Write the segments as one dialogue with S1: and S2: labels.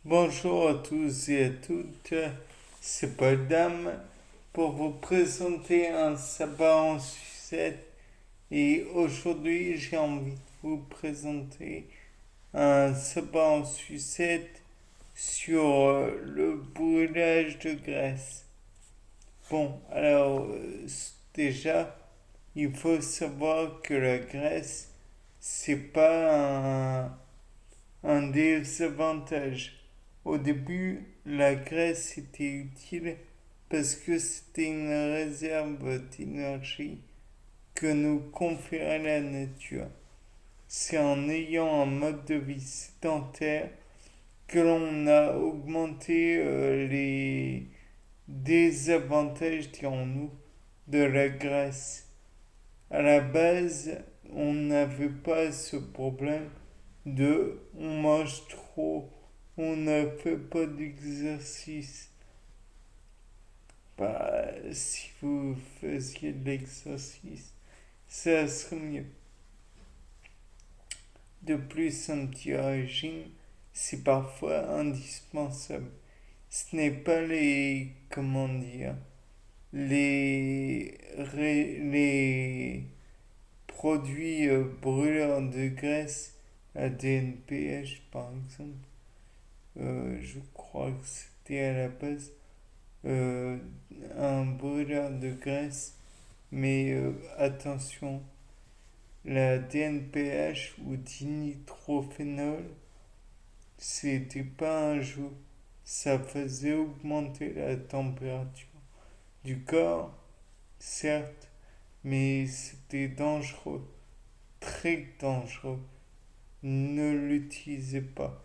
S1: Bonjour à tous et à toutes, c'est Paul Dame pour vous présenter un sabbat en sucette et aujourd'hui j'ai envie de vous présenter un sabbat en sucette sur le brûlage de graisse. Bon, alors déjà il faut savoir que la graisse c'est pas un désavantage. Au début, la graisse était utile parce que c'était une réserve d'énergie que nous conférait la nature. C'est en ayant un mode de vie sédentaire que l'on a augmenté les désavantages, dirons-nous, de la graisse. À la base, on n'avait pas ce problème de on mange trop, on ne fait pas d'exercice. Bah, si vous faisiez de l'exercice, ça serait mieux. De plus, un petit régime, c'est parfois indispensable. Ce n'est pas les, comment dire, les produits brûleurs de graisse, la DNPH par exemple. Je crois que c'était à la base euh, un brûleur de graisse, mais attention, la DNPH ou dinitrophénol, c'était pas un jeu, ça faisait augmenter la température du corps, certes, mais c'était dangereux, très dangereux. Ne l'utilisez pas.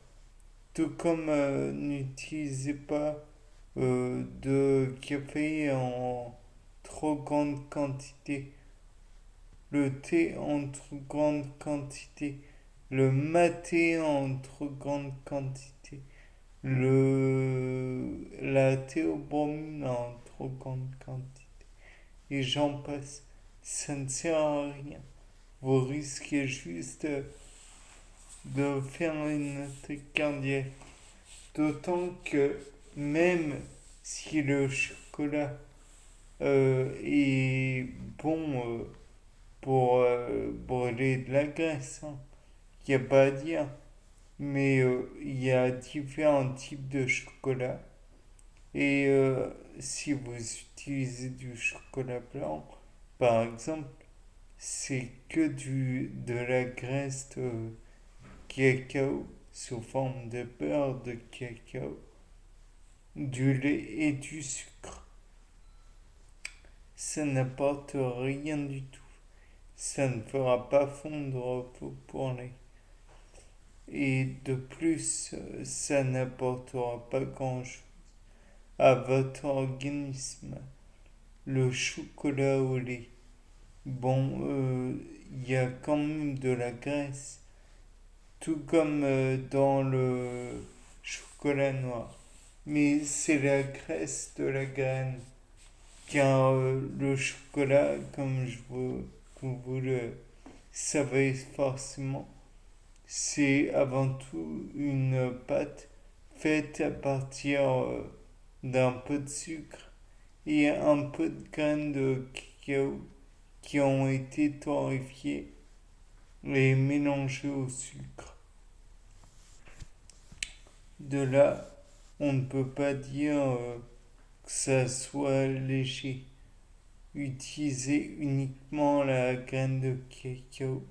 S1: Tout comme n'utilisez pas de café en trop grande quantité, le thé en trop grande quantité, le maté en trop grande quantité, la théobromine en trop grande quantité. Et j'en passe. Ça ne sert à rien. Vous risquez juste de faire une attaque cardiaque. D'autant que même si le chocolat est bon pour brûler de la graisse, il n'y a pas à dire. Mais il y a différents types de chocolat. Et si vous utilisez du chocolat blanc, par exemple, c'est que de la graisse de cacao sous forme de beurre de cacao, du lait et du sucre. Ça n'apporte rien du tout. Ça ne fera pas fondre vos poêlés. Et de plus, ça n'apportera pas grand-chose à votre organisme. Le chocolat au lait. Bon, il y a quand même de la graisse, tout comme dans le chocolat noir. Mais c'est la graisse de la graine. Car le chocolat, comme vous le savez forcément, c'est avant tout une pâte faite à partir d'un peu de sucre et un peu de graines de cacao qui ont été torréfiées et mélangées au sucre. De là, on ne peut pas dire que ça soit léger. Utiliser uniquement la graine de cacao,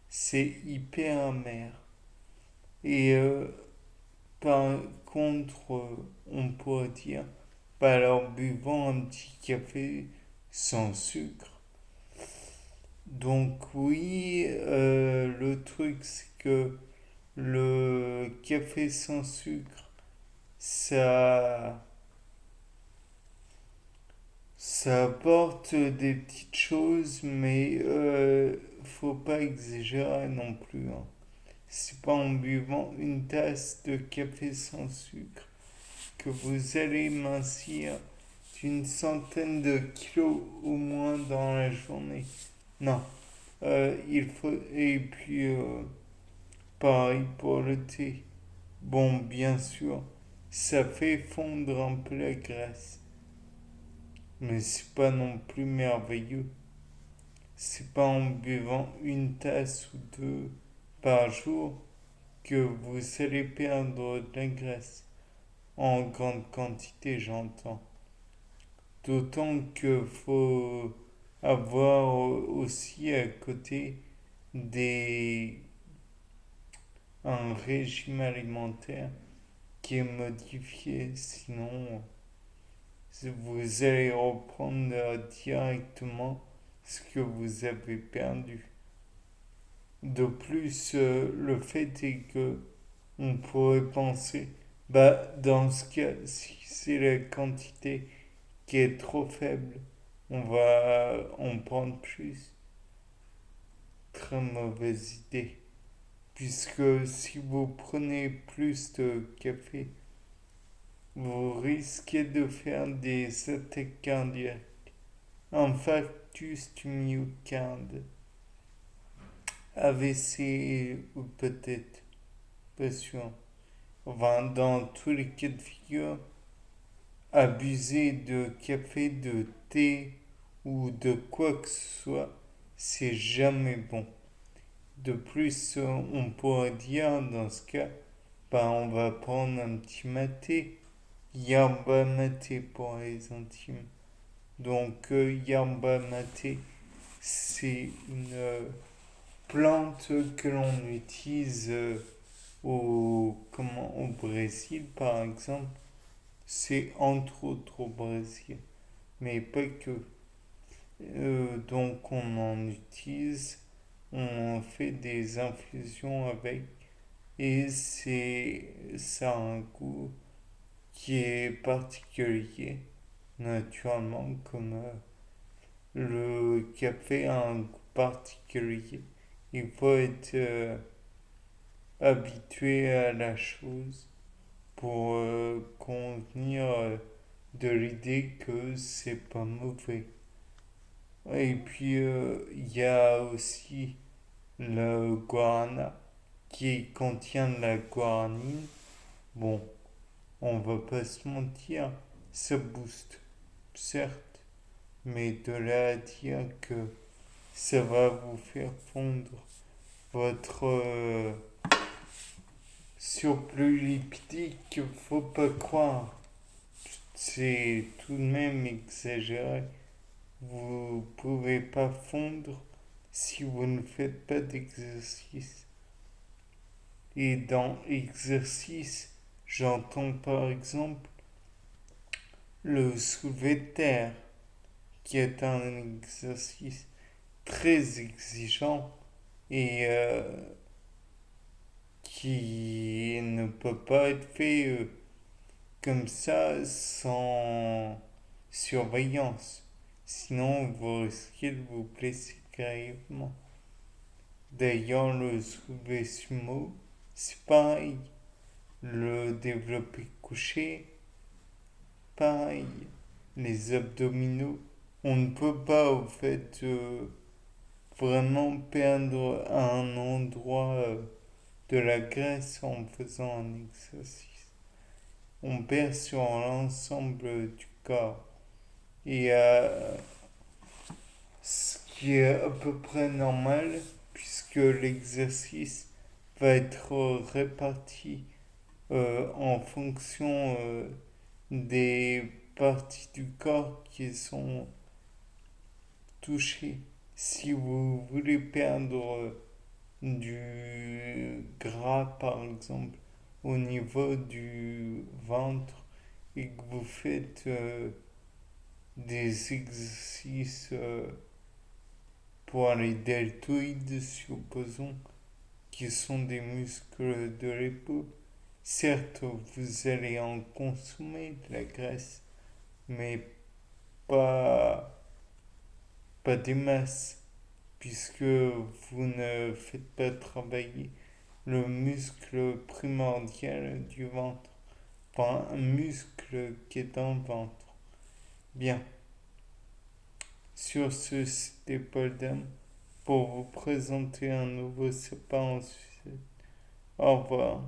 S1: c'est hyper amer. Et par contre, on pourrait dire, bah alors buvons un petit café sans sucre. Donc oui, le truc c'est que le café sans sucre, ça, ça apporte des petites choses, mais faut pas exagérer non plus, hein. C'est pas en buvant une tasse de café sans sucre que vous allez mincir d'une centaine de kilos au moins dans la journée. Non. Il faut. Et puis, pareil pour le thé. Bon, bien sûr, ça fait fondre un peu la graisse, mais c'est pas non plus merveilleux. C'est pas en buvant une tasse ou deux par jour que vous allez perdre de la graisse. En grande quantité, j'entends. D'autant que faut avoir aussi à côté des, un régime alimentaire qui est modifié, sinon vous allez reprendre directement ce que vous avez perdu. De plus, le fait est que on pourrait penser, bah, dans ce cas, si c'est la quantité qui est trop faible, on va en prendre plus. Très mauvaise idée. Puisque si vous prenez plus de café, vous risquez de faire des attaques cardiaques, infarctus du myocarde, AVC ou peut-être, pas sûr. Enfin, dans tous les cas de figure, abuser de café, de thé ou de quoi que ce soit, c'est jamais bon. De plus, on pourrait dire dans ce cas, bah, on va prendre un petit maté, yerba maté pour les intimes. Donc, yerba maté, c'est une plante que l'on utilise au Brésil, par exemple. C'est entre autres au Brésil, mais pas que. Donc, on en utilise, on fait des infusions avec, et ça a un goût qui est particulier, naturellement, comme le café a un goût particulier. Il faut être habitué à la chose pour convenir de l'idée que c'est pas mauvais. Et puis il y a aussi le guarana qui contient de la guaranine. Bon, on va pas se mentir, ça booste, certes, mais de là à dire que ça va vous faire fondre votre surplus lipidique, faut pas croire. C'est tout de même exagéré. Vous pouvez pas fondre si vous ne faites pas d'exercice. Et dans exercice, j'entends par exemple le soulevé de terre, qui est un exercice très exigeant et qui ne peut pas être fait comme ça sans surveillance. Sinon, vous risquez de vous blesser grièvement. D'ailleurs, le soulevé sumo, c'est pareil. Le développé couché, pareil. Les abdominaux, on ne peut pas, au fait, vraiment perdre à un endroit de la graisse en faisant un exercice. On perd sur l'ensemble du corps. Et ce qui est à peu près normal, puisque l'exercice va être réparti en fonction des parties du corps qui sont touchées. Si vous voulez perdre du gras, par exemple, au niveau du ventre et que vous faites des exercices pour les deltoïdes, supposons, qui sont des muscles de l'épaule. Certes, vous allez en consommer de la graisse, mais pas, pas des masses, puisque vous ne faites pas travailler le muscle primordial du ventre, enfin un muscle qui est dans le ventre. Bien, sur ce, c'était Paul Dam pour vous présenter un nouveau sapin en sucette. Au revoir.